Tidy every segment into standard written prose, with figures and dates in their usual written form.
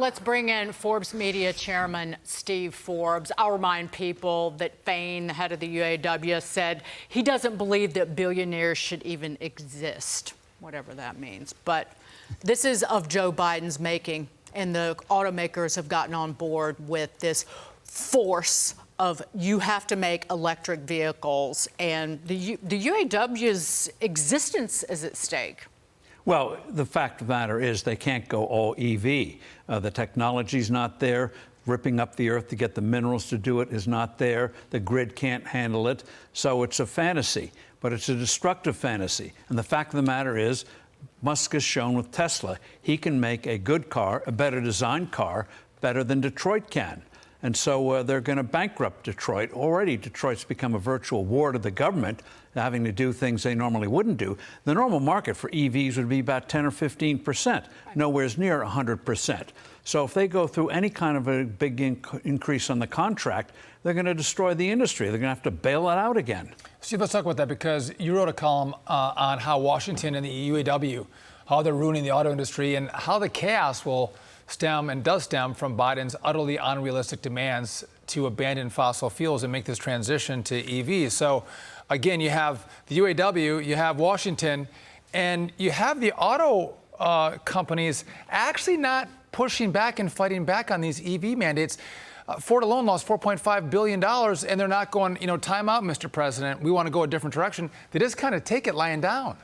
let's bring in Forbes Media Chairman Steve Forbes. I'll remind people that Fain, the head of the UAW, said he doesn't believe that billionaires should even exist, whatever that means. But this is of Joe Biden's making, and the automakers have gotten on board with this force of you have to make electric vehicles, and the UAW's existence is at stake. Well, the fact of the matter is they can't go all EV. The technology's not there. Ripping up the earth to get the minerals to do it is not there. The grid can't handle it. So it's a fantasy, but it's a destructive fantasy. And the fact of the matter is, Musk has shown with Tesla, he can make a good car, a better designed car, better than Detroit can. And so they're going to bankrupt Detroit. Already, Detroit's become a virtual war to the government, having to do things they normally wouldn't do. The normal market for EVs would be about 10 or 15%, nowhere near 100%. So if they go through any kind of a big increase on the contract, they're going to destroy the industry. They're going to have to bail it out again. Steve, let's talk about that, because you wrote a column on how Washington and the UAW, how they're ruining the auto industry, and how the chaos will stem and does stem from Biden's utterly unrealistic demands to abandon fossil fuels and make this transition to EVs. So, again, you have the UAW, you have Washington, and you have the auto companies actually not pushing back and fighting back on these EV mandates. Ford alone lost $4.5 billion, and they're not going, time out, Mr. President. We want to go a different direction. They just kind of take it lying down.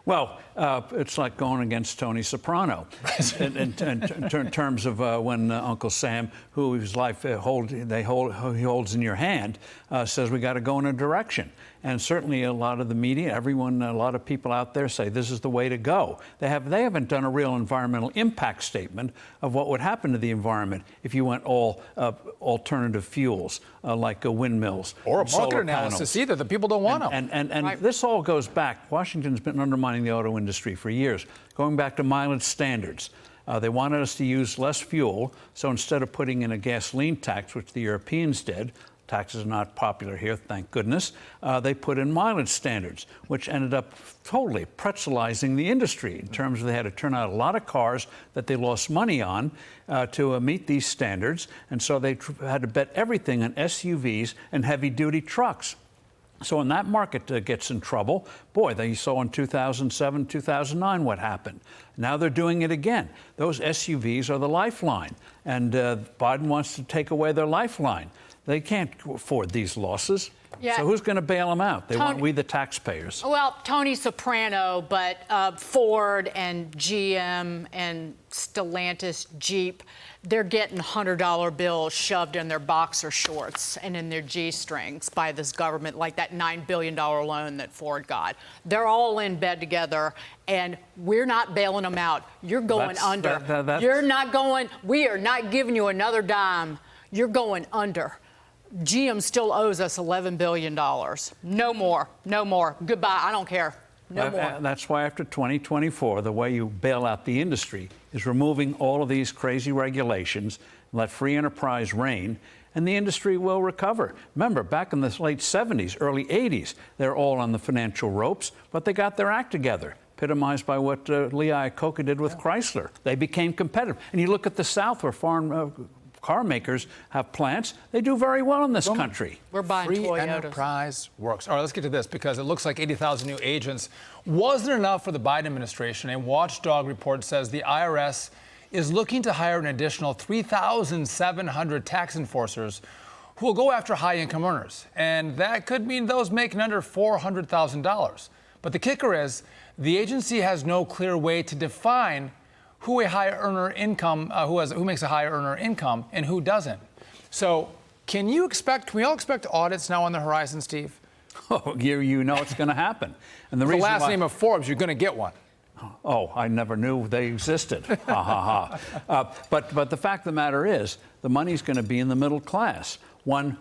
Well, it's like going against Tony Soprano in terms of when Uncle Sam, whose life he holds in your hand, says we got to go in a direction. And certainly a lot of the media, everyone, a lot of people out there say this is the way to go. They haven't done a real environmental impact statement of what would happen to the environment if you went all alternative fuels like windmills or a market solar analysis panels. Either. The people don't want them. And right. This all goes back. Washington's been undermining the auto industry for years, going back to mileage standards. They wanted us to use less fuel, so instead of putting in a gasoline tax, which the Europeans did, taxes are not popular here, thank goodness, they put in mileage standards, which ended up totally pretzelizing the industry in terms of they had to turn out a lot of cars that they lost money on to meet these standards, and so they had to bet everything on SUVs and heavy-duty trucks. So when that market gets in trouble, boy, they saw in 2007, 2009 what happened. Now they're doing it again. Those SUVs are the lifeline, and Biden wants to take away their lifeline. They can't afford these losses. Yeah. So who's going to bail them out? They want we, the taxpayers. Well, Tony Soprano, but Ford and GM and Stellantis, Jeep, they're getting $100 bills shoved in their boxer shorts and in their G-strings by this government, like that $9 billion loan that Ford got. They're all in bed together, and we're not bailing them out. You're going under. You're not going. We are not giving you another dime. You're going under. GM still owes us $11 billion. No more. No more. Goodbye. I don't care. No more. That's why after 2024, the way you bail out the industry is removing all of these crazy regulations, let free enterprise reign, and the industry will recover. Remember, back in the late 70s, early 80s, they're all on the financial ropes, but they got their act together, epitomized by what Lee Iacocca did with Chrysler. They became competitive. And you look at the South, where foreign car makers have plants, they do very well in this country. We're buying Free Toyotas. enterprise works. All right, let's get to this, because it looks like 80,000 new agents wasn't enough for the Biden administration. A watchdog report says the IRS is looking to hire an additional 3,700 tax enforcers who will go after high-income earners. And that could mean those making under $400,000. But the kicker is the agency has no clear way to define who a higher earner income, who makes a higher earner income and who doesn't. So can we all expect audits now on the horizon, Steve? Oh, you know it's going to happen. And the last name of Forbes, you're going to get one. Oh, I never knew they existed. Ha, ha, ha. But the fact of the matter is, the money's going to be in the middle class.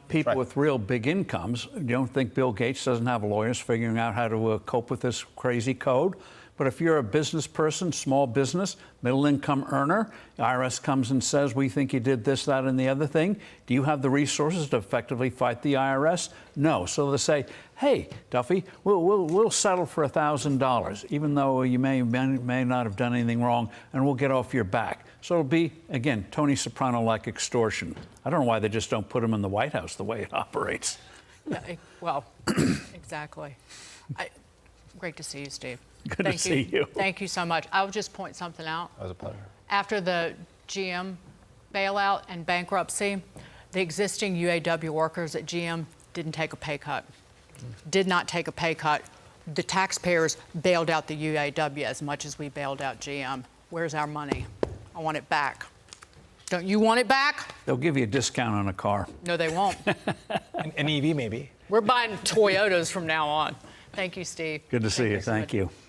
People with real big incomes. You don't think Bill Gates doesn't have lawyers figuring out how to cope with this crazy code? But if you're a business person, small business, middle income earner, the IRS comes and says, we think you did this, that, and the other thing. Do you have the resources to effectively fight the IRS? No. So they say, hey, Duffy, we'll settle for $1,000, even though you may not have done anything wrong, and we'll get off your back. So it'll be, again, Tony Soprano-like extortion. I don't know why they just don't put him in the White House the way it operates. Yeah, well, exactly. Great to see you, Steve. Good to see you. Thank you so much. I'll just point something out. That was a pleasure. After the GM bailout and bankruptcy, the existing UAW workers at GM didn't take a pay cut. Did not take a pay cut. The taxpayers bailed out the UAW as much as we bailed out GM. Where's our money? I want it back. Don't you want it back? They'll give you a discount on a car. No, they won't. An EV, maybe. We're buying Toyotas from now on. Thank you, Steve. Good to see you. so Thank much. you.